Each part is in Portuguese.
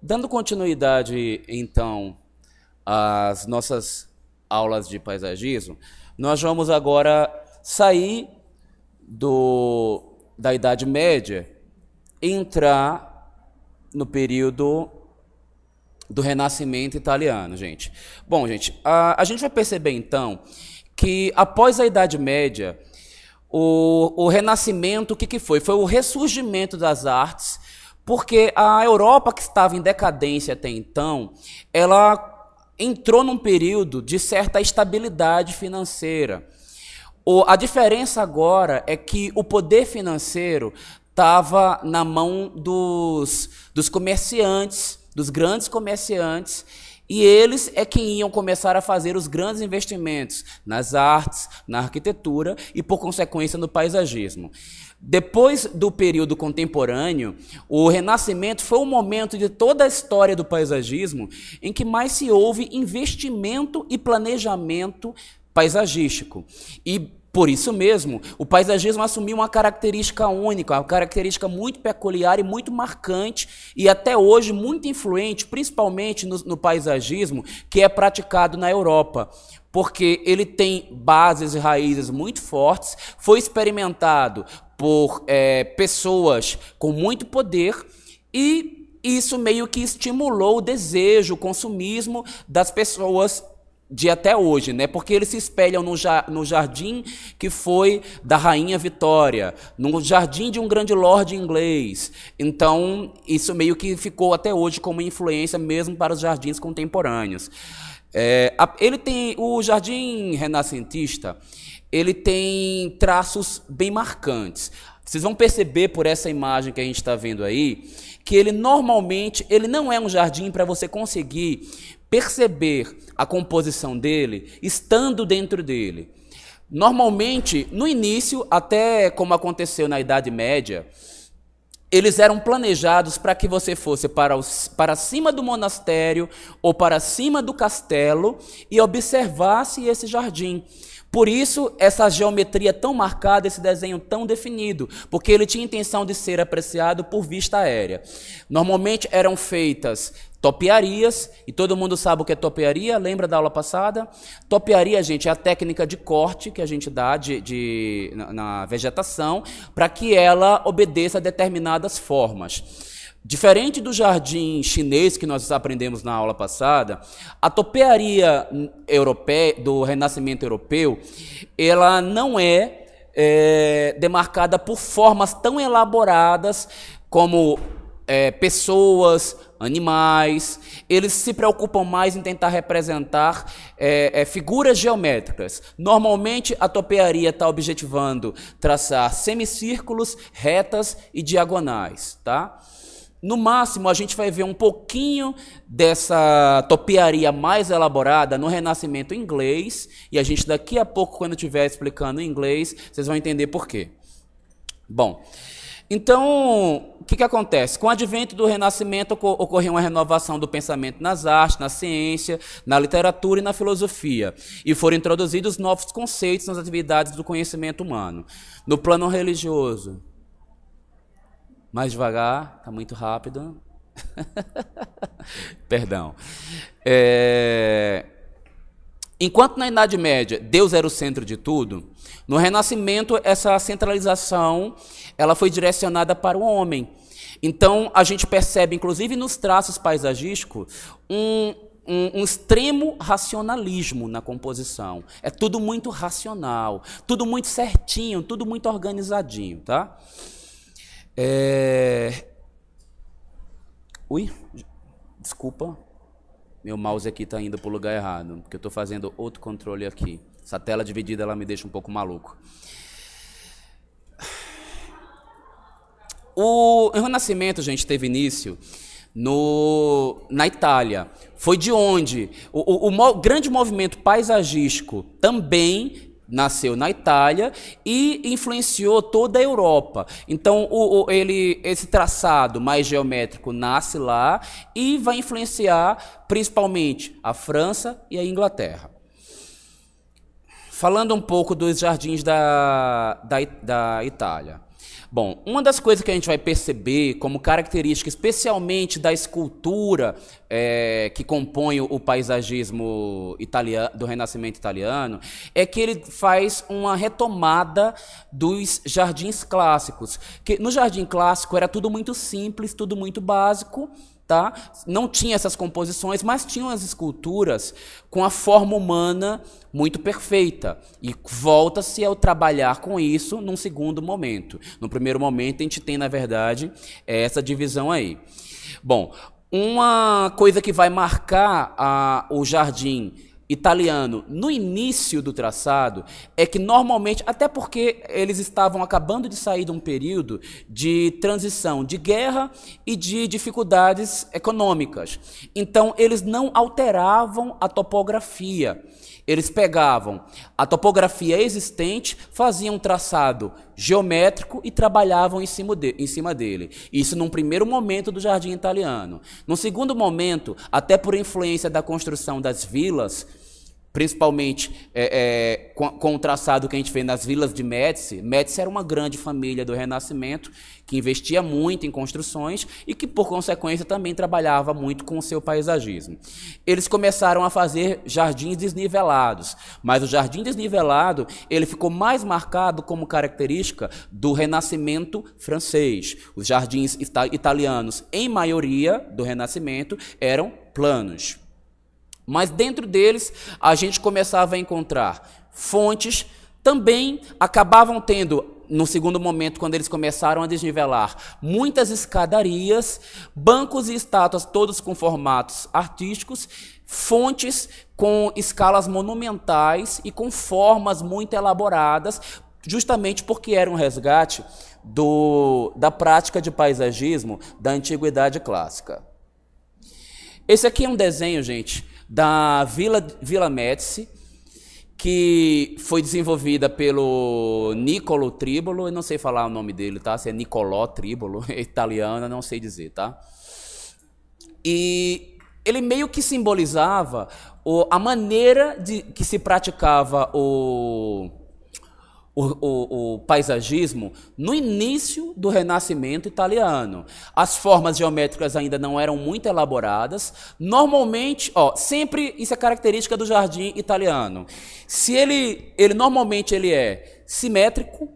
Dando continuidade, então, às nossas aulas de paisagismo, nós vamos agora sair da Idade Média e entrar no período do Renascimento italiano, gente. Bom, gente, a gente vai perceber, então, que após a Idade Média, o Renascimento, o que foi? Foi o ressurgimento das artes, porque a Europa, que estava em decadência até então, ela entrou num período de certa estabilidade financeira. A diferença agora é que o poder financeiro estava na mão dos comerciantes, dos grandes comerciantes, e eles é quem iam começar a fazer os grandes investimentos nas artes, na arquitetura e, por consequência, no paisagismo. Depois do período contemporâneo, o Renascimento foi o momento de toda a história do paisagismo em que mais se houve investimento e planejamento paisagístico. E, por isso mesmo, o paisagismo assumiu uma característica única, uma característica muito peculiar e muito marcante, e até hoje muito influente, principalmente no paisagismo que é praticado na Europa, porque ele tem bases e raízes muito fortes, foi experimentado por pessoas com muito poder, e isso meio que estimulou o desejo, o consumismo das pessoas de até hoje, né? Porque eles se espelham no jardim que foi da Rainha Vitória, no jardim de um grande lorde inglês. Então, isso meio que ficou até hoje como influência mesmo para os jardins contemporâneos. O jardim renascentista, ele tem traços bem marcantes. Vocês vão perceber por essa imagem que a gente está vendo aí, que ele normalmente não é um jardim para você conseguir perceber a composição dele estando dentro dele. Normalmente, no início, até como aconteceu na Idade Média, eles eram planejados para que você fosse para cima do monastério ou para cima do castelo e observasse esse jardim. Por isso, essa geometria tão marcada, esse desenho tão definido, porque ele tinha intenção de ser apreciado por vista aérea. Normalmente eram feitas topiarias, e todo mundo sabe o que é topiaria, lembra da aula passada? Topiaria, gente, é a técnica de corte que a gente dá na vegetação, para que ela obedeça a determinadas formas. Diferente do jardim chinês que nós aprendemos na aula passada, a topiaria europeia, do Renascimento europeu, ela não é demarcada por formas tão elaboradas como pessoas, animais. Eles se preocupam mais em tentar representar figuras geométricas. Normalmente, a topiaria está objetivando traçar semicírculos, retas e diagonais, tá? No máximo, a gente vai ver um pouquinho dessa topiaria mais elaborada no Renascimento inglês, e a gente daqui a pouco, quando estiver explicando em inglês, vocês vão entender por quê. Bom, então, o que acontece? Com o advento do Renascimento, ocorreu uma renovação do pensamento nas artes, na ciência, na literatura e na filosofia, e foram introduzidos novos conceitos nas atividades do conhecimento humano. No plano religioso, mais devagar, está muito rápido. Perdão. Enquanto na Idade Média Deus era o centro de tudo, no Renascimento essa centralização ela foi direcionada para o homem. Então a gente percebe, inclusive nos traços paisagísticos, um extremo racionalismo na composição. É tudo muito racional, tudo muito certinho, tudo muito organizadinho, tá? Ui, desculpa, meu mouse aqui está indo para o lugar errado, porque eu estou fazendo outro controle aqui. Essa tela dividida ela me deixa um pouco maluco. O Renascimento, gente, teve início na Itália. Foi de onde o grande movimento paisagístico também nasceu na Itália e influenciou toda a Europa. Então, esse traçado mais geométrico nasce lá e vai influenciar principalmente a França e a Inglaterra. Falando um pouco dos jardins da Itália. Bom, uma das coisas que a gente vai perceber como característica, especialmente da escultura que compõe o paisagismo italiano, do Renascimento italiano, é que ele faz uma retomada dos jardins clássicos. Que no jardim clássico era tudo muito simples, tudo muito básico, tá? Não tinha essas composições, mas tinham as esculturas com a forma humana muito perfeita. E volta-se ao trabalhar com isso num segundo momento. No primeiro momento, a gente tem, na verdade, essa divisão aí. Bom, uma coisa que vai marcar o jardim italiano no início do traçado é que normalmente, até porque eles estavam acabando de sair de um período de transição de guerra e de dificuldades econômicas, então eles não alteravam a topografia. Eles pegavam a topografia existente, faziam um traçado geométrico e trabalhavam em cima dele. Isso num primeiro momento do jardim italiano. Num segundo momento, até por influência da construção das vilas, principalmente com o traçado que a gente vê nas vilas de Médici. Médici era uma grande família do Renascimento, que investia muito em construções e que, por consequência, também trabalhava muito com o seu paisagismo. Eles começaram a fazer jardins desnivelados, mas o jardim desnivelado ele ficou mais marcado como característica do Renascimento francês. Os jardins italianos, em maioria do Renascimento, eram planos. Mas dentro deles, a gente começava a encontrar fontes, também acabavam tendo, no segundo momento, quando eles começaram a desnivelar, muitas escadarias, bancos e estátuas, todos com formatos artísticos, fontes com escalas monumentais e com formas muito elaboradas, justamente porque era um resgate da prática de paisagismo da Antiguidade Clássica. Esse aqui é um desenho, gente, da Villa Médici, que foi desenvolvida pelo Niccolo Tribolo. Eu não sei falar o nome dele, tá? Se é Niccolò Tribolo, é italiano, não sei dizer, tá? E ele meio que simbolizava a maneira que se praticava o paisagismo no início do Renascimento italiano. As formas geométricas ainda não eram muito elaboradas. Normalmente, sempre isso é característica do jardim italiano. Se ele normalmente ele é simétrico,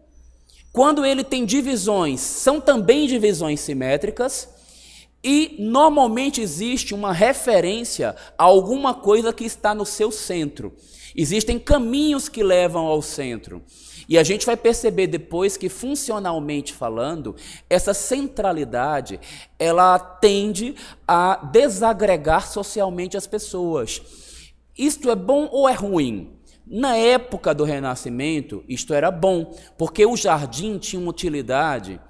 quando ele tem divisões, são também divisões simétricas. E normalmente existe uma referência a alguma coisa que está no seu centro. Existem caminhos que levam ao centro. E a gente vai perceber depois que, funcionalmente falando, essa centralidade, ela tende a desagregar socialmente as pessoas. Isto é bom ou é ruim? Na época do Renascimento, isto era bom, porque o jardim tinha uma utilidade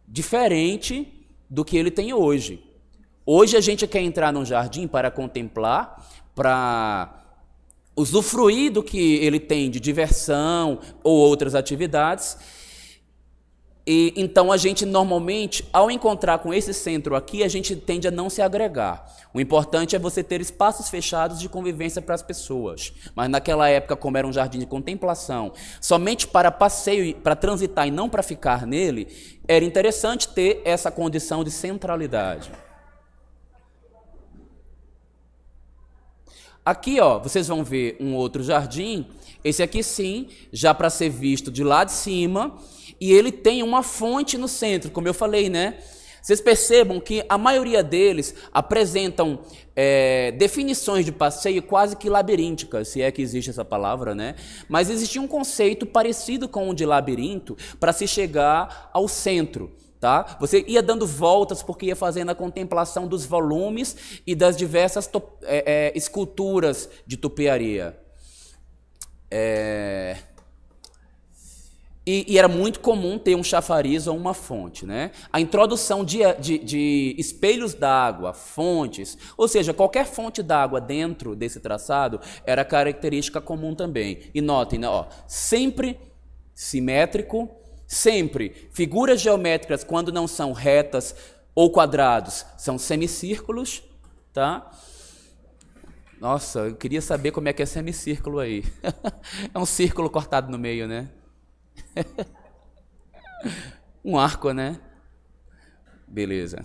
diferente do que ele tem hoje. Hoje a gente quer entrar num jardim para contemplar, para usufruir do que ele tem de diversão ou outras atividades. E então a gente normalmente, ao encontrar com esse centro aqui, a gente tende a não se agregar. O importante é você ter espaços fechados de convivência para as pessoas. Mas naquela época, como era um jardim de contemplação, somente para passeio, para transitar e não para ficar nele, era interessante ter essa condição de centralidade. Aqui, vocês vão ver um outro jardim. Esse aqui sim, já para ser visto de lá de cima. E ele tem uma fonte no centro, como eu falei, né? Vocês percebam que a maioria deles apresentam definições de passeio quase que labirínticas, se é que existe essa palavra, né? Mas existia um conceito parecido com o de labirinto para se chegar ao centro. Tá? Você ia dando voltas porque ia fazendo a contemplação dos volumes e das diversas esculturas de tupiaria. E era muito comum ter um chafariz ou uma fonte, né? A introdução de espelhos d'água, fontes, ou seja, qualquer fonte d'água dentro desse traçado era característica comum também. E notem, né, sempre simétrico. Sempre, figuras geométricas, quando não são retas ou quadrados, são semicírculos, tá? Nossa, eu queria saber como é que é semicírculo aí. É um círculo cortado no meio, né? Um arco, né? Beleza.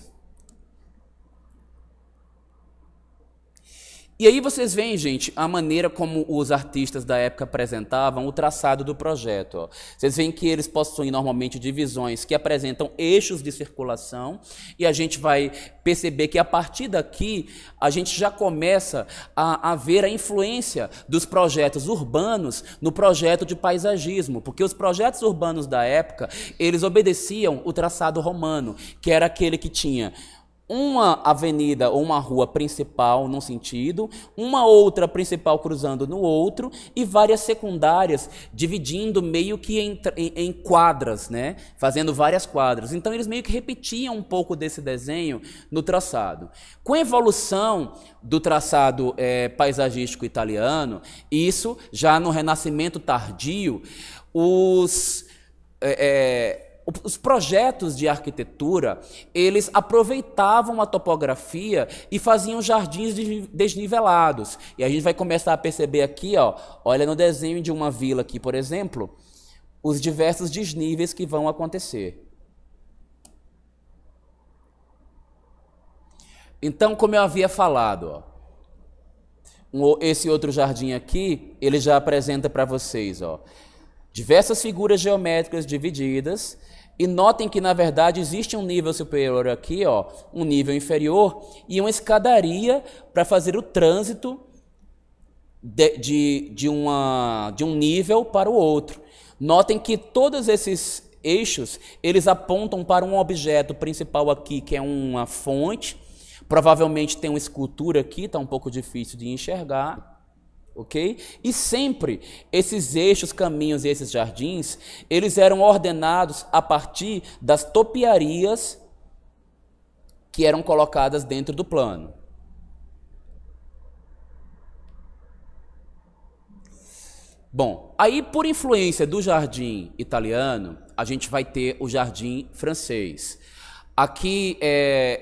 E aí vocês veem, gente, a maneira como os artistas da época apresentavam o traçado do projeto. Ó. Vocês veem que eles possuem normalmente divisões que apresentam eixos de circulação, e a gente vai perceber que a partir daqui a gente já começa a ver a influência dos projetos urbanos no projeto de paisagismo, porque os projetos urbanos da época, eles obedeciam o traçado romano, que era aquele que tinha uma avenida ou uma rua principal num sentido, uma outra principal cruzando no outro e várias secundárias dividindo meio que em quadras, né? Fazendo várias quadras. Então eles meio que repetiam um pouco desse desenho no traçado. Com a evolução do traçado paisagístico italiano, isso já no Renascimento tardio, os projetos de arquitetura, eles aproveitavam a topografia e faziam jardins desnivelados. E a gente vai começar a perceber aqui, ó, olha no desenho de uma vila aqui, por exemplo, os diversos desníveis que vão acontecer. Então, como eu havia falado, ó, esse outro jardim aqui, ele já apresenta para vocês, ó, diversas figuras geométricas divididas, e notem que, na verdade, existe um nível superior aqui, ó, um nível inferior, e uma escadaria para fazer o trânsito de um nível para o outro. Notem que todos esses eixos, eles apontam para um objeto principal aqui, que é uma fonte. Provavelmente tem uma escultura aqui, está um pouco difícil de enxergar. Ok? E sempre esses eixos, caminhos e esses jardins, eles eram ordenados a partir das topiarias que eram colocadas dentro do plano. Bom, aí por influência do jardim italiano, a gente vai ter o jardim francês. Aqui,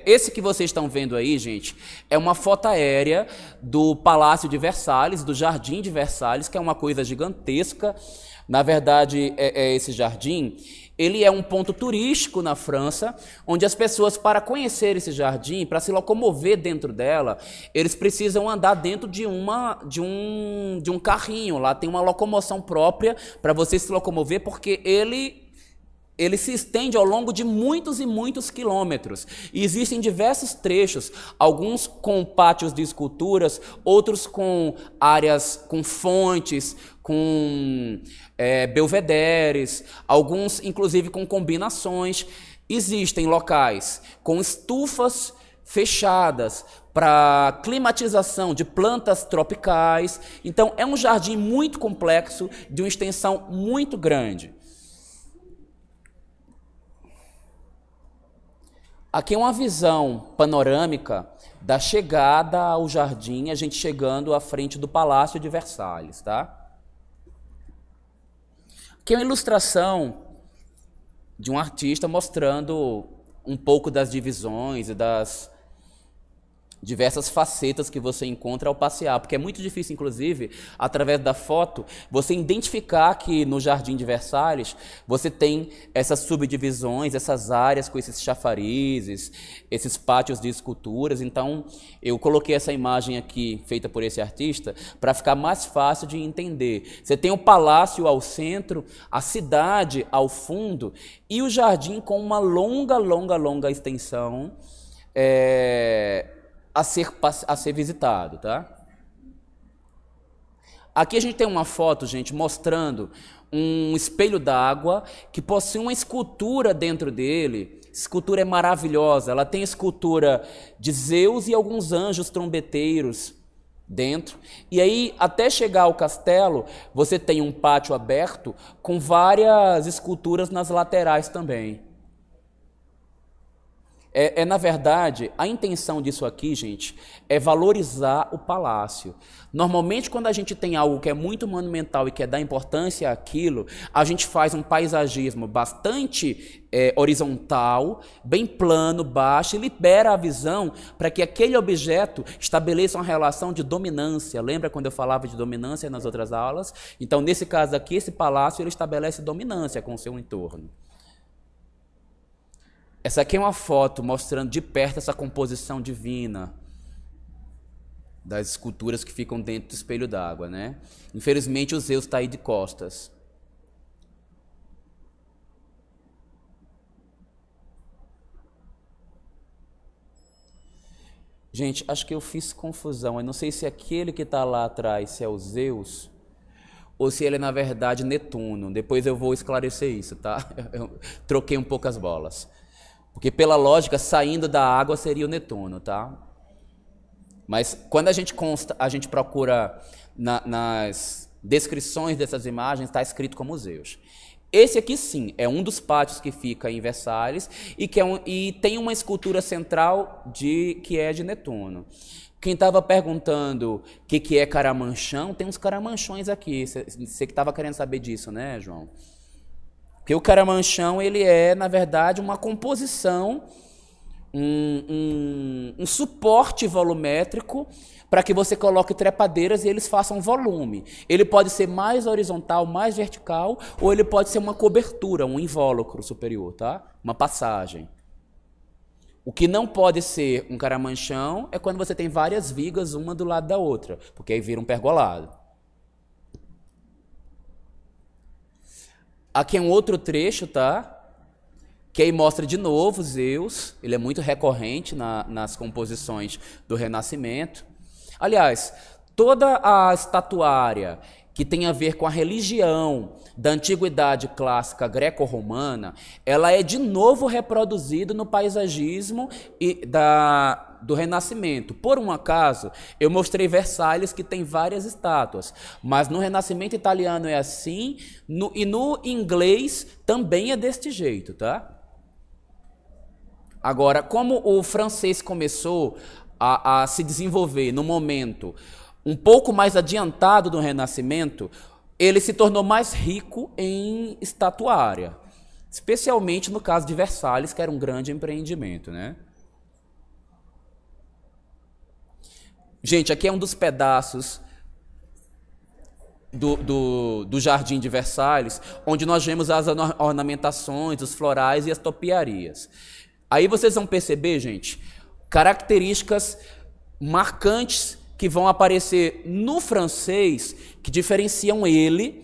esse que vocês estão vendo aí, gente, é uma foto aérea do Palácio de Versalhes, do Jardim de Versalhes, que é uma coisa gigantesca. Na verdade, esse jardim, ele é um ponto turístico na França, onde as pessoas, para conhecer esse jardim, para se locomover dentro dela, eles precisam andar dentro de um carrinho. Lá tem uma locomoção própria para você se locomover, porque ele se estende ao longo de muitos e muitos quilômetros. E existem diversos trechos, alguns com pátios de esculturas, outros com áreas, com fontes, com belvederes, alguns inclusive com combinações. Existem locais com estufas fechadas para climatização de plantas tropicais. Então é um jardim muito complexo, de uma extensão muito grande. Aqui é uma visão panorâmica da chegada ao jardim, a gente chegando à frente do Palácio de Versalhes, tá? Aqui é uma ilustração de um artista mostrando um pouco das divisões e das diversas facetas que você encontra ao passear, porque é muito difícil, inclusive, através da foto, você identificar que no Jardim de Versalhes você tem essas subdivisões, essas áreas com esses chafarizes, esses pátios de esculturas. Então, eu coloquei essa imagem aqui, feita por esse artista, para ficar mais fácil de entender. Você tem o palácio ao centro, a cidade ao fundo, e o jardim com uma longa extensão, a ser visitado, tá? Aqui a gente tem uma foto, gente, mostrando um espelho d'água que possui uma escultura dentro dele. A escultura é maravilhosa, ela tem escultura de Zeus e alguns anjos trombeteiros dentro. E aí, até chegar ao castelo, você tem um pátio aberto com várias esculturas nas laterais também. Na verdade, a intenção disso aqui, gente, é valorizar o palácio. Normalmente, quando a gente tem algo que é muito monumental e quer dar importância àquilo, a gente faz um paisagismo bastante horizontal, bem plano, baixo, e libera a visão para que aquele objeto estabeleça uma relação de dominância. Lembra quando eu falava de dominância nas outras aulas? Então, nesse caso aqui, esse palácio ele estabelece dominância com o seu entorno. Essa aqui é uma foto mostrando de perto essa composição divina das esculturas que ficam dentro do espelho d'água, né? Infelizmente o Zeus está aí de costas. Gente, acho que eu fiz confusão. Eu não sei se aquele que está lá atrás se é o Zeus ou se ele é, na verdade, Netuno. Depois eu vou esclarecer isso, tá? Eu troquei um pouco as bolas. Porque, pela lógica, saindo da água seria o Netuno, tá? Mas quando a gente procura nas descrições dessas imagens, está escrito como Zeus. Esse aqui sim, é um dos pátios que fica em Versalhes e tem uma escultura central que é de Netuno. Quem estava perguntando o que é caramanchão, tem uns caramanchões aqui. Você que estava querendo saber disso, né, João? Porque o caramanchão, ele é, na verdade, uma composição, um suporte volumétrico para que você coloque trepadeiras e eles façam volume. Ele pode ser mais horizontal, mais vertical, ou ele pode ser uma cobertura, um invólucro superior, tá? Uma passagem. O que não pode ser um caramanchão é quando você tem várias vigas, uma do lado da outra, porque aí vira um pergolado. Aqui é um outro trecho, tá? Que aí mostra de novo Zeus. Ele é muito recorrente nas composições do Renascimento. Aliás, toda a estatuária que tem a ver com a religião da antiguidade clássica greco-romana, ela é de novo reproduzida no paisagismo do Renascimento. Por um acaso, eu mostrei Versalhes, que tem várias estátuas, mas no Renascimento italiano é assim, e no inglês também é deste jeito, tá? Agora, como o francês começou a se desenvolver no momento um pouco mais adiantado do Renascimento, ele se tornou mais rico em estatuária, especialmente no caso de Versalhes, que era um grande empreendimento, né? Gente, aqui é um dos pedaços do Jardim de Versalhes, onde nós vemos as ornamentações, os florais e as topiarias. Aí vocês vão perceber, gente, características marcantes que vão aparecer no francês que diferenciam ele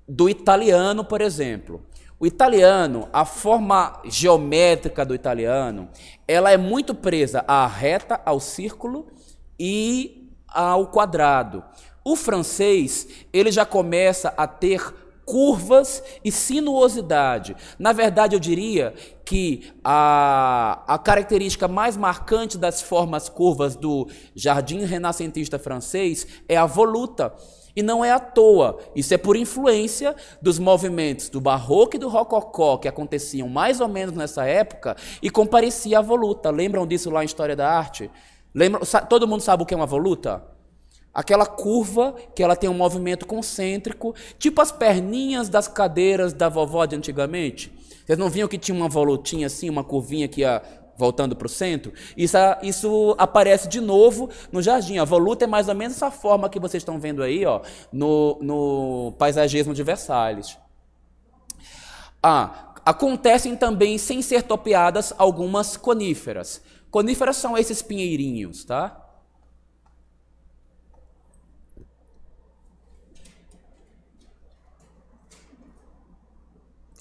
do italiano, por exemplo. O italiano, a forma geométrica do italiano, ela é muito presa à reta, ao círculo e ao quadrado. O francês, ele já começa a ter curvas e sinuosidade. Na verdade, eu diria que a característica mais marcante das formas curvas do jardim renascentista francês é a voluta. E não é à toa, isso é por influência dos movimentos do barroco e do rococó que aconteciam mais ou menos nessa época e comparecia à voluta. Lembram disso lá em História da Arte? Todo mundo sabe o que é uma voluta? Aquela curva que ela tem um movimento concêntrico, tipo as perninhas das cadeiras da vovó de antigamente. Vocês não viam que tinha uma volutinha assim, uma curvinha que ia voltando para o centro? Isso aparece de novo no jardim. A voluta é mais ou menos essa forma que vocês estão vendo aí, ó, no paisagismo de Versalhes. Acontecem também, sem ser topeadas, algumas coníferas. Coníferas são esses pinheirinhos, tá?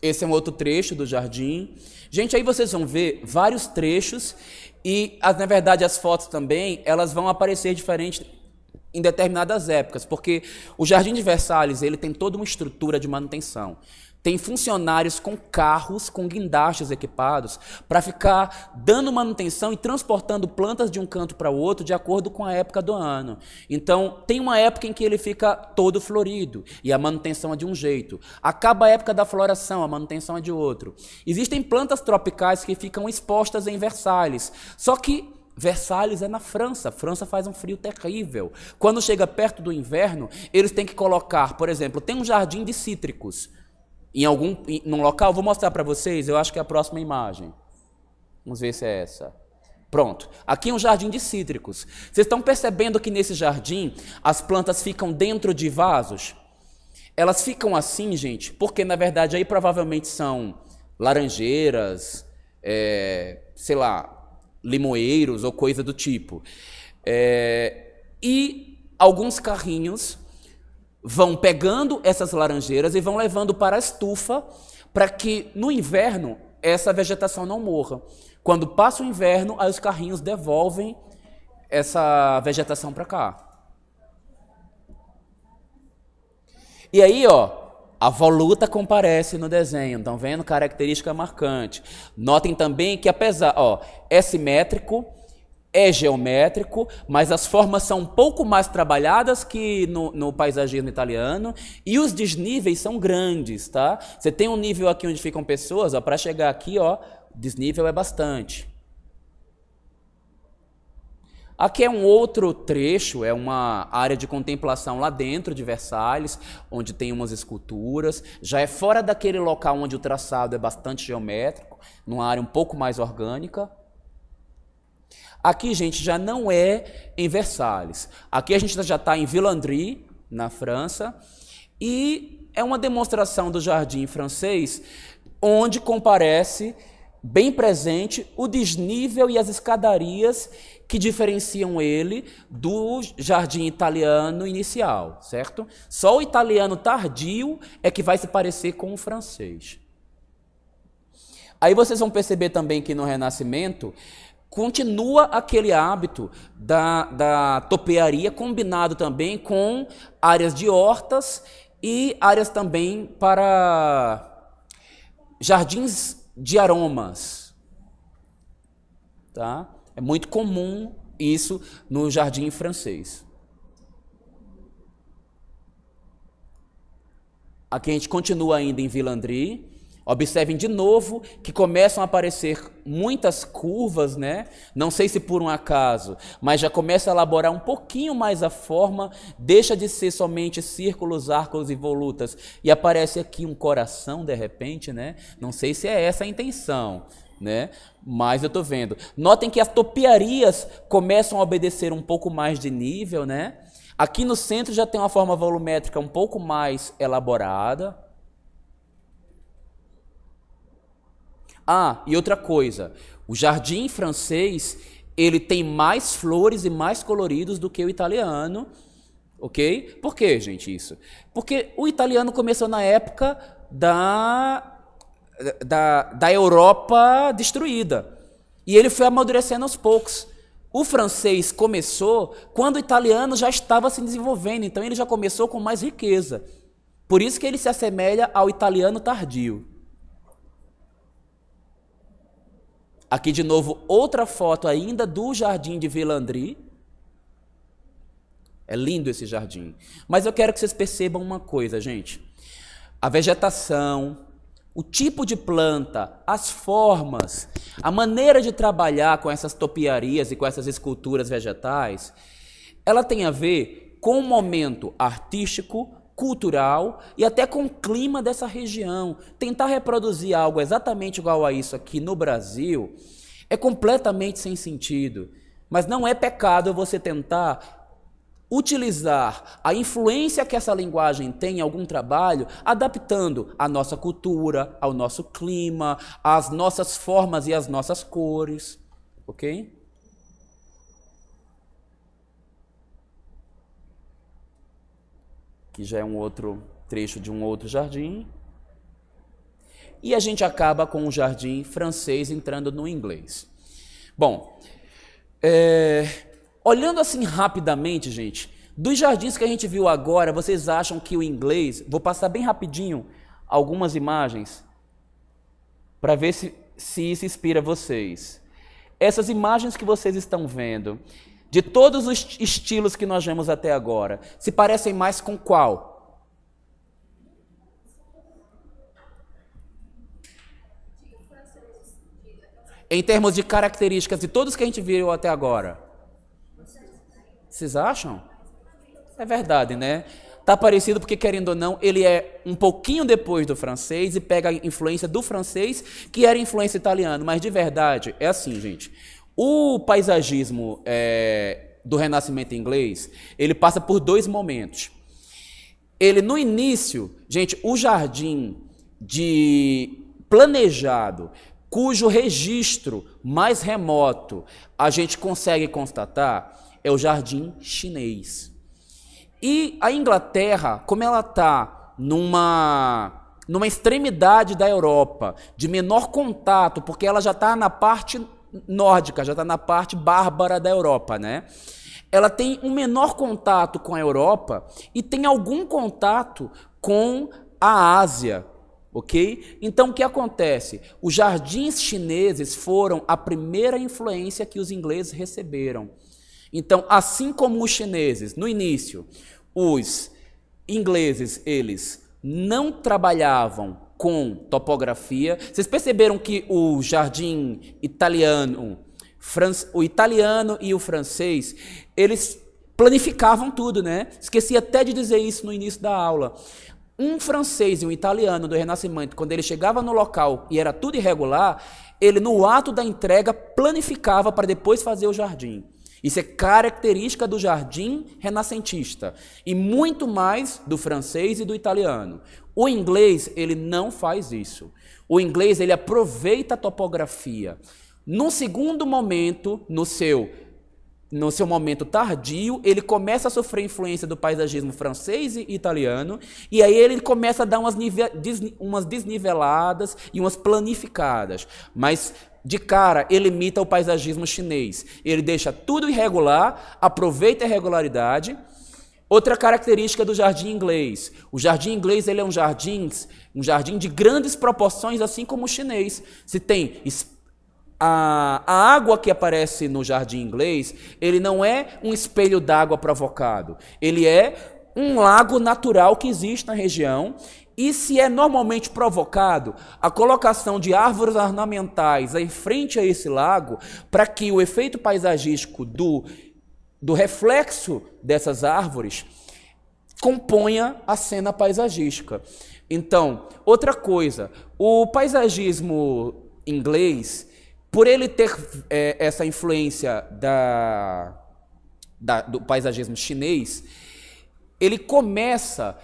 Esse é um outro trecho do jardim. Gente, aí vocês vão ver vários trechos e, na verdade, as fotos também, elas vão aparecer diferentes em determinadas épocas, porque o Jardim de Versalhes, ele tem toda uma estrutura de manutenção. Tem funcionários com carros, com guindastes equipados, para ficar dando manutenção e transportando plantas de um canto para o outro de acordo com a época do ano. Então, tem uma época em que ele fica todo florido, e a manutenção é de um jeito. Acaba a época da floração, a manutenção é de outro. Existem plantas tropicais que ficam expostas em Versalhes, só que Versalhes é na França. França faz um frio terrível. Quando chega perto do inverno, eles têm que colocar, por exemplo, tem um jardim de cítricos, num local, vou mostrar para vocês, eu acho que é a próxima imagem. Vamos ver se é essa. Pronto. Aqui é um jardim de cítricos. Vocês estão percebendo que nesse jardim as plantas ficam dentro de vasos? Elas ficam assim, gente, porque na verdade aí provavelmente são laranjeiras, sei lá, limoeiros ou coisa do tipo. E alguns carrinhos vão pegando essas laranjeiras e vão levando para a estufa para que no inverno essa vegetação não morra. Quando passa o inverno, aí os carrinhos devolvem essa vegetação para cá. E aí, ó, a voluta comparece no desenho, estão vendo? Característica marcante. Notem também que apesar, ó, é simétrico, é geométrico, mas as formas são um pouco mais trabalhadas que no paisagismo italiano e os desníveis são grandes, tá? Você tem um nível aqui onde ficam pessoas, ó, para chegar aqui, ó, desnível é bastante. Aqui é um outro trecho, é uma área de contemplação lá dentro de Versalhes, onde tem umas esculturas. Já é fora daquele local onde o traçado é bastante geométrico, numa área um pouco mais orgânica. Aqui, gente, já não é em Versalhes. Aqui a gente já está em Villandry, na França, e é uma demonstração do jardim francês, onde comparece bem presente o desnível e as escadarias que diferenciam ele do jardim italiano inicial, certo? Só o italiano tardio é que vai se parecer com o francês. Aí vocês vão perceber também que no Renascimento continua aquele hábito da topearia, combinado também com áreas de hortas e áreas também para jardins de aromas, tá? É muito comum isso no jardim francês. Aqui a gente continua ainda em Villandry. Observem de novo que começam a aparecer muitas curvas, né? Não sei se por um acaso, mas já começa a elaborar um pouquinho mais a forma, deixa de ser somente círculos, arcos e volutas, e aparece aqui um coração de repente, né? Não sei se é essa a intenção, né? Mas eu estou vendo. Notem que as topiarias começam a obedecer um pouco mais de nível, né? Aqui no centro já tem uma forma volumétrica um pouco mais elaborada. Ah, e outra coisa, o jardim francês, ele tem mais flores e mais coloridos do que o italiano, ok? Por que, gente, isso? Porque o italiano começou na época da Europa destruída, e ele foi amadurecendo aos poucos. O francês começou quando o italiano já estava se desenvolvendo, então ele já começou com mais riqueza. Por isso que ele se assemelha ao italiano tardio. Aqui de novo outra foto ainda do jardim de Villandry. É lindo esse jardim. Mas eu quero que vocês percebam uma coisa, gente. A vegetação, o tipo de planta, as formas, a maneira de trabalhar com essas topiarias e com essas esculturas vegetais, ela tem a ver com o momento artístico, cultural e até com o clima dessa região. Tentar reproduzir algo exatamente igual a isso aqui no Brasil é completamente sem sentido. Mas não é pecado você tentar utilizar a influência que essa linguagem tem em algum trabalho, adaptando a nossa cultura, ao nosso clima, às nossas formas e às nossas cores, ok? Aqui já é um outro trecho de um outro jardim. E a gente acaba com o jardim francês entrando no inglês. Bom, olhando assim rapidamente, gente, dos jardins que a gente viu agora, vocês acham que o inglês... Vou passar bem rapidinho algumas imagens para ver se isso inspira vocês. Essas imagens que vocês estão vendo, de todos os estilos que nós vemos até agora, se parecem mais com qual? Em termos de características de todos que a gente viu até agora. Vocês acham? É verdade, né? Tá parecido porque, querendo ou não, ele é um pouquinho depois do francês e pega a influência do francês, que era influência italiana. Mas, de verdade, é assim, gente. O paisagismo do Renascimento inglês, ele passa por dois momentos. Ele, no início, gente, o jardim planejado cujo registro mais remoto a gente consegue constatar é o jardim chinês. E a Inglaterra, como ela está numa extremidade da Europa, de menor contato, porque ela já está na parte nórdica, já está na parte bárbara da Europa, né? Ela tem um menor contato com a Europa e tem algum contato com a Ásia, ok? Então, o que acontece? Os jardins chineses foram a primeira influência que os ingleses receberam. Então, assim como os chineses, no início, os ingleses, eles não trabalhavam com topografia. Vocês perceberam que o jardim italiano, o italiano e o francês, eles planificavam tudo, né? Esqueci até de dizer isso no início da aula. Um francês e um italiano do Renascimento, quando ele chegava no local e era tudo irregular, ele no ato da entrega planificava para depois fazer o jardim. Isso é característica do jardim renascentista e muito mais do francês e do italiano. O inglês, ele não faz isso. O inglês, ele aproveita a topografia. No segundo momento, no seu momento tardio, ele começa a sofrer influência do paisagismo francês e italiano, e aí ele começa a dar umas desniveladas e umas planificadas. Mas, de cara, ele imita o paisagismo chinês. Ele deixa tudo irregular, aproveita a irregularidade. Outra característica do jardim inglês. O jardim inglês, ele é um jardim de grandes proporções, assim como o chinês. Se tem a água que aparece no jardim inglês, ele não é um espelho d'água provocado. Ele é um lago natural que existe na região. E se é normalmente provocado, a colocação de árvores ornamentais em frente a esse lago, para que o efeito paisagístico do reflexo dessas árvores componha a cena paisagística. Então, outra coisa, o paisagismo inglês, por ele ter essa influência do paisagismo chinês, ele começa,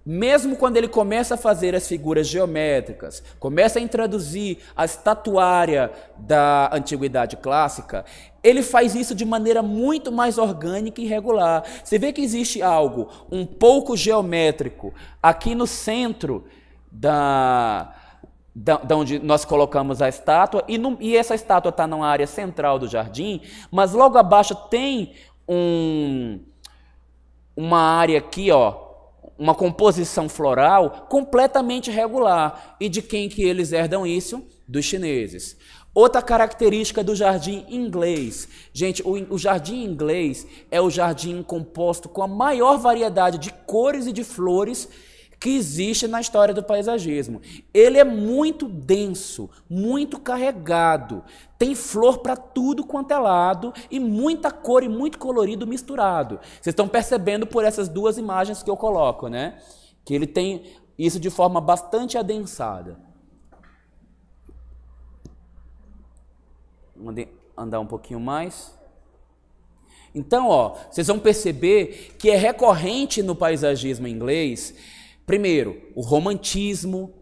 mesmo quando ele começa a fazer as figuras geométricas, começa a introduzir a estatuária da antiguidade clássica, ele faz isso de maneira muito mais orgânica e regular. Você vê que existe algo um pouco geométrico aqui no centro da onde nós colocamos a estátua, e essa estátua está numa área central do jardim, mas logo abaixo tem uma área aqui, ó, uma composição floral completamente regular. E de quem que eles herdam isso? Dos chineses. Outra característica do jardim inglês. Gente, o jardim inglês é o jardim composto com a maior variedade de cores e de flores que existe na história do paisagismo. Ele é muito denso, muito carregado, tem flor para tudo quanto é lado e muita cor e muito colorido misturado. Vocês estão percebendo por essas duas imagens que eu coloco, né? Que ele tem isso de forma bastante adensada. Vamos andar um pouquinho mais. Então, ó, vocês vão perceber que é recorrente no paisagismo inglês, primeiro, o romantismo,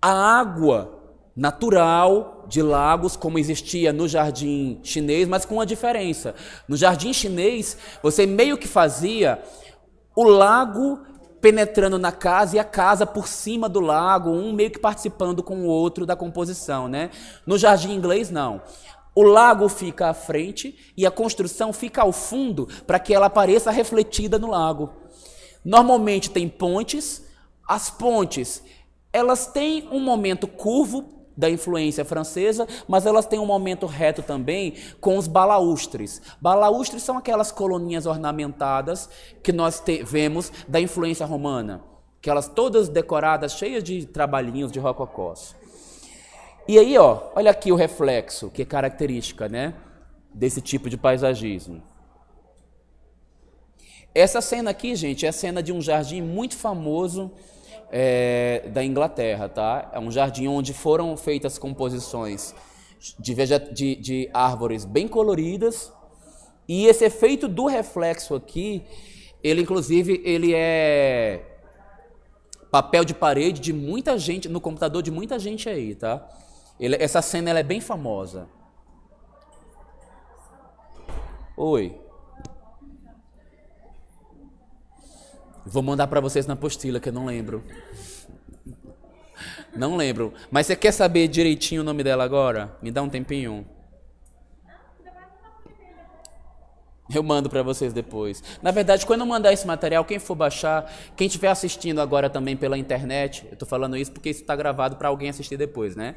a água natural de lagos, como existia no jardim chinês, mas com uma diferença. No jardim chinês, você meio que fazia o lago penetrando na casa e a casa por cima do lago, um meio que participando com o outro da composição, né? No jardim inglês, não. O lago fica à frente e a construção fica ao fundo para que ela apareça refletida no lago. Normalmente tem pontes. As pontes, elas têm um momento curvo da influência francesa, mas elas têm um momento reto também com os balaústres. Balaústres são aquelas coluninhas ornamentadas que nós vemos da influência romana, aquelas todas decoradas, cheias de trabalhinhos de rococós. E aí, ó, olha aqui o reflexo, que é característica, né, desse tipo de paisagismo. Essa cena aqui, gente, é a cena de um jardim muito famoso da Inglaterra, tá? É um jardim onde foram feitas composições de árvores bem coloridas, e esse efeito do reflexo aqui, ele inclusive, ele é papel de parede de muita gente, no computador de muita gente aí, tá? Essa cena ela é bem famosa. Oi. Vou mandar para vocês na apostila, que eu não lembro. Não lembro. Mas você quer saber direitinho o nome dela agora? Me dá um tempinho. Eu mando para vocês depois. Na verdade, quando eu mandar esse material, quem for baixar, quem estiver assistindo agora também pela internet, eu estou falando isso porque isso está gravado para alguém assistir depois, né?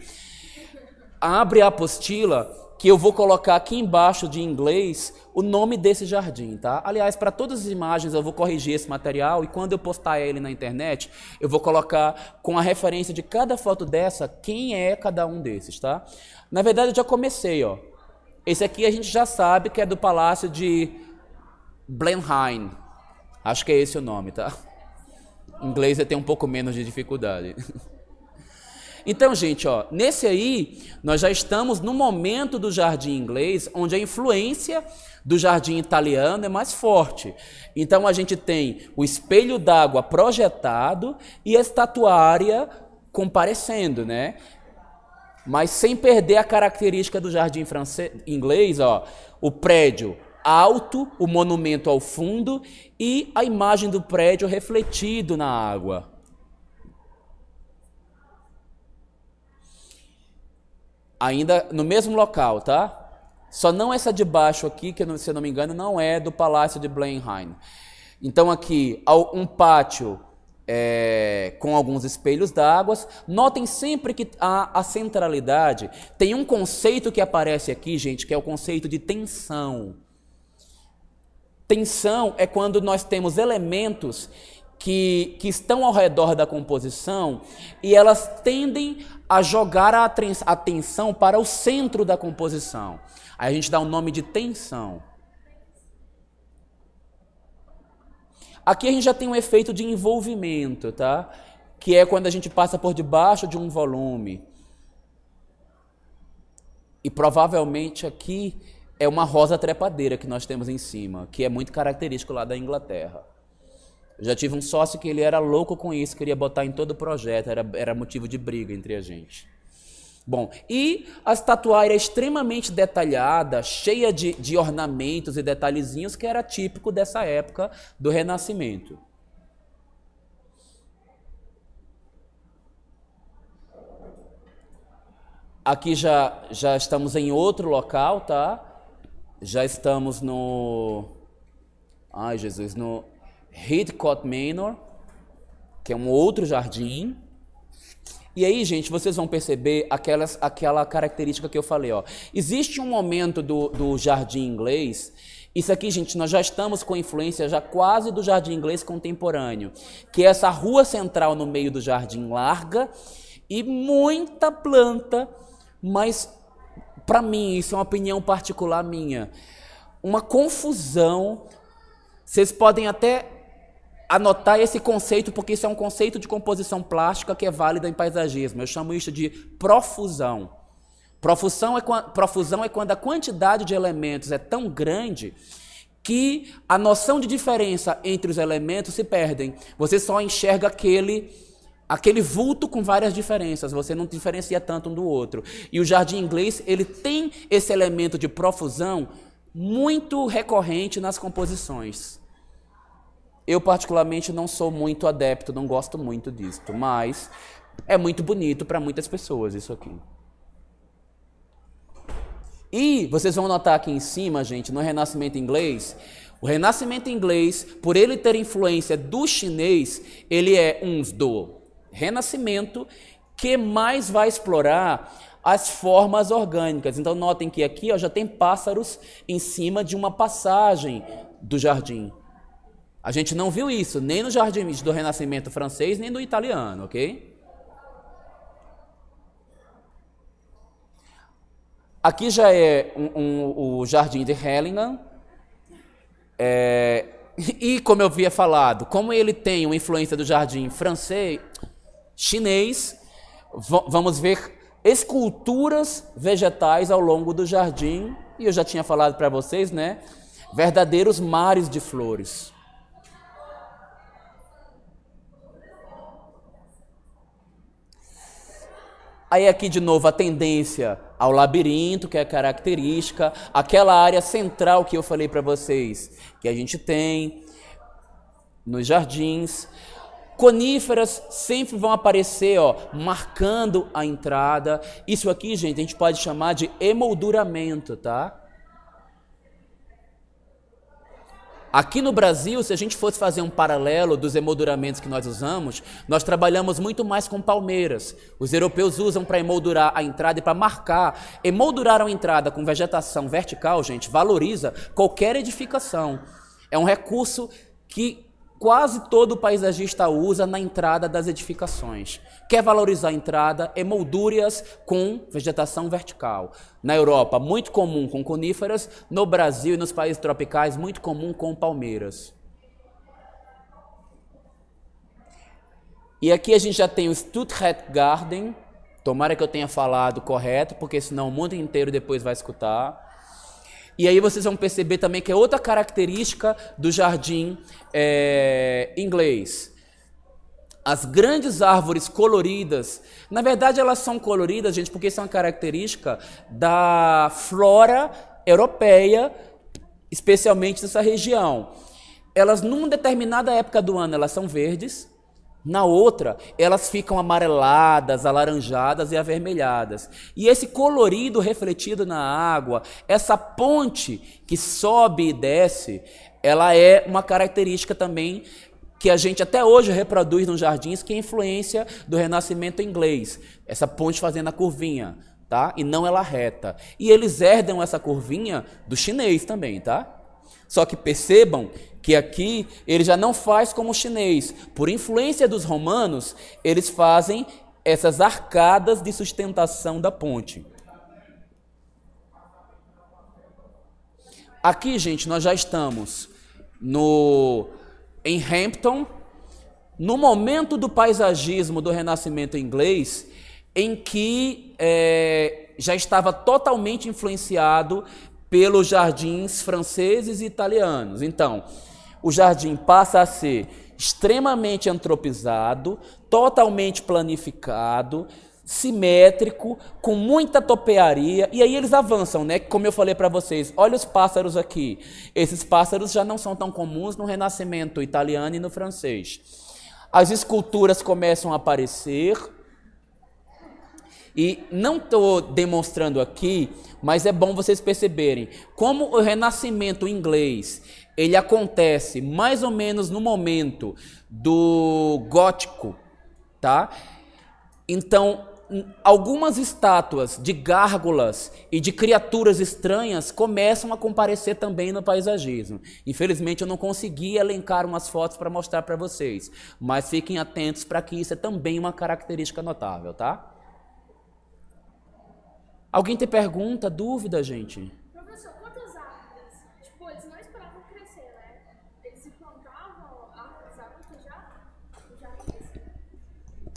Abre a apostila que eu vou colocar aqui embaixo de inglês o nome desse jardim, tá? Aliás, para todas as imagens eu vou corrigir esse material e quando eu postar ele na internet, eu vou colocar com a referência de cada foto dessa, quem é cada um desses, tá? Na verdade, eu já comecei, ó. Esse aqui a gente já sabe que é do Palácio de Blenheim. Acho que é esse o nome, tá? Em inglês eu tenho um pouco menos de dificuldade. Então, gente, ó, nesse aí, nós já estamos no momento do jardim inglês, onde a influência do jardim italiano é mais forte. Então, a gente tem o espelho d'água projetado e a estatuária comparecendo, né? Mas sem perder a característica do jardim inglês, ó, o prédio alto, o monumento ao fundo e a imagem do prédio refletido na água. Ainda no mesmo local, tá? Só não essa de baixo aqui, que se eu não me engano não é do Palácio de Blenheim. Então aqui, um pátio com alguns espelhos d'água. Notem sempre que a centralidade tem um conceito que aparece aqui, gente, que é o conceito de tensão. Tensão é quando nós temos elementos que estão ao redor da composição e elas tendem a jogar a atenção para o centro da composição. Aí a gente dá o nome de tensão. Aqui a gente já tem um efeito de envolvimento, tá? Que é quando a gente passa por debaixo de um volume. E provavelmente aqui é uma rosa trepadeira que nós temos em cima, que é muito característico lá da Inglaterra. Eu já tive um sócio que ele era louco com isso, queria botar em todo o projeto, era motivo de briga entre a gente. Bom, e a estatuária é extremamente detalhada, cheia de ornamentos e detalhezinhos, que era típico dessa época do Renascimento. Aqui já estamos em outro local, tá? Já estamos no... Ai, Jesus, no Heathcote Manor, que é um outro jardim. E aí, gente, vocês vão perceber aquela característica que eu falei, ó. Existe um momento do jardim inglês, isso aqui, gente, nós já estamos com influência já quase do jardim inglês contemporâneo, que é essa rua central no meio do jardim larga e muita planta, mas para mim, isso é uma opinião particular minha, uma confusão. Vocês podem até anotar esse conceito, porque isso é um conceito de composição plástica que é válida em paisagismo. Eu chamo isso de profusão. Profusão é quando a quantidade de elementos é tão grande que a noção de diferença entre os elementos se perdem. Você só enxerga aquele vulto com várias diferenças, você não diferencia tanto um do outro. E o jardim inglês, ele tem esse elemento de profusão muito recorrente nas composições. Eu, particularmente, não sou muito adepto, não gosto muito disso, mas é muito bonito para muitas pessoas isso aqui. E vocês vão notar aqui em cima, gente, no Renascimento inglês, o Renascimento inglês, por ele ter influência do chinês, ele é do Renascimento que mais vai explorar as formas orgânicas. Então, notem que aqui ó, já tem pássaros em cima de uma passagem do jardim. A gente não viu isso, nem no jardim do Renascimento francês, nem no italiano, ok? Aqui já é o jardim de Hellingham. E como eu havia falado, como ele tem uma influência do jardim francês, chinês, vamos ver esculturas vegetais ao longo do jardim. E eu já tinha falado para vocês, né? Verdadeiros mares de flores. Aí aqui de novo a tendência ao labirinto, que é característica, aquela área central que eu falei para vocês, que a gente tem nos jardins. Coníferas sempre vão aparecer, ó, marcando a entrada. Isso aqui, gente, a gente pode chamar de emolduramento, tá? Aqui no Brasil, se a gente fosse fazer um paralelo dos emolduramentos que nós usamos, nós trabalhamos muito mais com palmeiras. Os europeus usam para emoldurar a entrada e para marcar. Emoldurar a entrada com vegetação vertical, gente, valoriza qualquer edificação. É um recurso que quase todo paisagista usa na entrada das edificações. Quer valorizar a entrada, emoldure-as com vegetação vertical. Na Europa, muito comum com coníferas. No Brasil e nos países tropicais, muito comum com palmeiras. E aqui a gente já tem o Stuttgart Garden. Tomara que eu tenha falado correto, porque senão o mundo inteiro depois vai escutar. E aí vocês vão perceber também que é outra característica do jardim inglês. As grandes árvores coloridas, na verdade elas são coloridas, gente, porque isso é uma característica da flora europeia, especialmente dessa região. Elas, numa determinada época do ano, elas são verdes. Na outra, elas ficam amareladas, alaranjadas e avermelhadas. E esse colorido refletido na água, essa ponte que sobe e desce, ela é uma característica também que a gente até hoje reproduz nos jardins, que é a influência do Renascimento inglês. Essa ponte fazendo a curvinha, tá? E não ela reta. E eles herdam essa curvinha do chinês também, tá? Só que percebam que aqui ele já não faz como o chinês. Por influência dos romanos, eles fazem essas arcadas de sustentação da ponte. Aqui, gente, nós já estamos em Hampton, no momento do paisagismo do Renascimento inglês, em que já estava totalmente influenciado pelos jardins franceses e italianos. Então, o jardim passa a ser extremamente antropizado, totalmente planificado, simétrico, com muita topearia, e aí eles avançam, né? Como eu falei para vocês, olha os pássaros aqui. Esses pássaros já não são tão comuns no Renascimento italiano e no francês. As esculturas começam a aparecer, e não estou demonstrando aqui, mas é bom vocês perceberem como o Renascimento inglês ele acontece mais ou menos no momento do gótico, tá? Então, algumas estátuas de gárgulas e de criaturas estranhas começam a comparecer também no paisagismo. Infelizmente, eu não consegui elencar umas fotos para mostrar para vocês, mas fiquem atentos para que isso é também uma característica notável, tá? Alguém tem pergunta, dúvida, gente? Professor, quantas árvores? Tipo, eles não esperavam crescer, né? Eles implantavam árvores adultas já?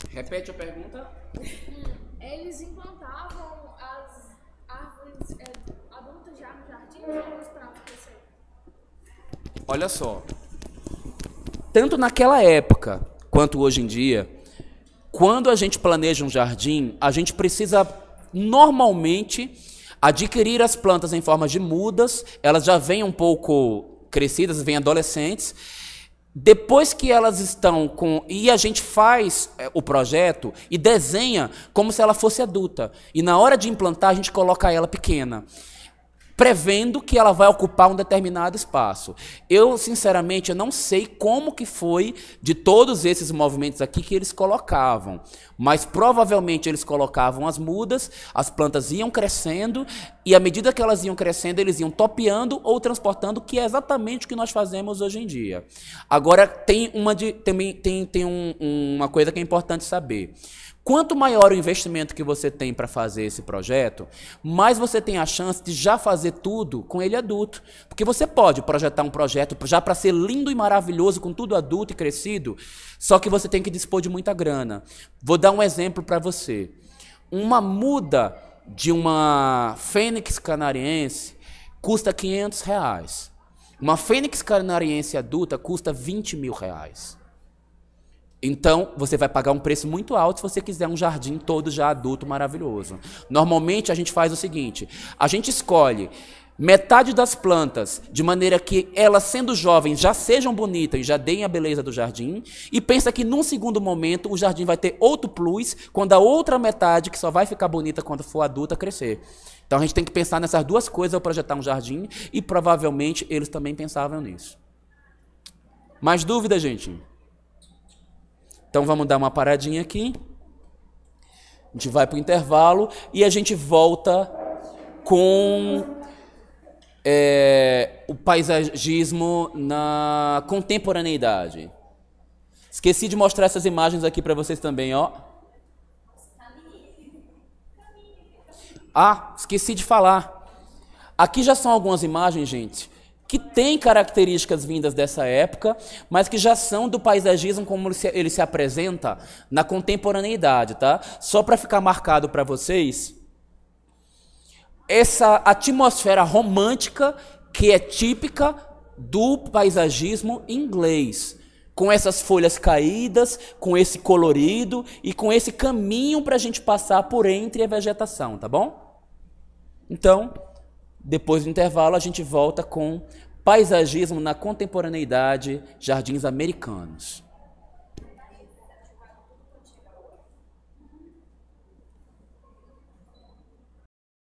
Repete a pergunta. Eles implantavam as árvores adultas já no jardim ou não esperavam crescer? Olha só. Tanto naquela época quanto hoje em dia, quando a gente planeja um jardim, a gente precisa normalmente adquirir as plantas em forma de mudas. Elas já vêm um pouco crescidas, vêm adolescentes. Depois que elas estão com... E a gente faz o projeto e desenha como se ela fosse adulta. E na hora de implantar, a gente coloca ela pequena, prevendo que ela vai ocupar um determinado espaço. Eu, sinceramente, eu não sei como que foi de todos esses movimentos aqui que eles colocavam, mas provavelmente eles colocavam as mudas, as plantas iam crescendo, e à medida que elas iam crescendo, eles iam topeando ou transportando, que é exatamente o que nós fazemos hoje em dia. Agora, tem uma coisa que é importante saber. Quanto maior o investimento que você tem para fazer esse projeto, mais você tem a chance de já fazer tudo com ele adulto. Porque você pode projetar um projeto já para ser lindo e maravilhoso, com tudo adulto e crescido, só que você tem que dispor de muita grana. Vou dar um exemplo para você. Uma muda de uma fênix canariense custa R$500. Uma fênix canariense adulta custa R$20 mil. Então, você vai pagar um preço muito alto se você quiser um jardim todo já adulto, maravilhoso. Normalmente, a gente faz o seguinte, a gente escolhe metade das plantas, de maneira que elas, sendo jovens, já sejam bonitas e já deem a beleza do jardim, e pensa que, num segundo momento, o jardim vai ter outro plus, quando a outra metade, que só vai ficar bonita quando for adulta, crescer. Então, a gente tem que pensar nessas duas coisas ao projetar um jardim, e provavelmente eles também pensavam nisso. Mais dúvida, gente? Então vamos dar uma paradinha aqui. A gente vai para o intervalo e a gente volta com o paisagismo na contemporaneidade. Esqueci de mostrar essas imagens aqui para vocês também, ó. Ah, esqueci de falar. Aqui já são algumas imagens, gente, que têm características vindas dessa época, mas que já são do paisagismo como ele se apresenta na contemporaneidade, tá? Só para ficar marcado para vocês, essa atmosfera romântica que é típica do paisagismo inglês, com essas folhas caídas, com esse colorido e com esse caminho para a gente passar por entre a vegetação, tá bom? Então, depois do intervalo, a gente volta com paisagismo na contemporaneidade, jardins americanos.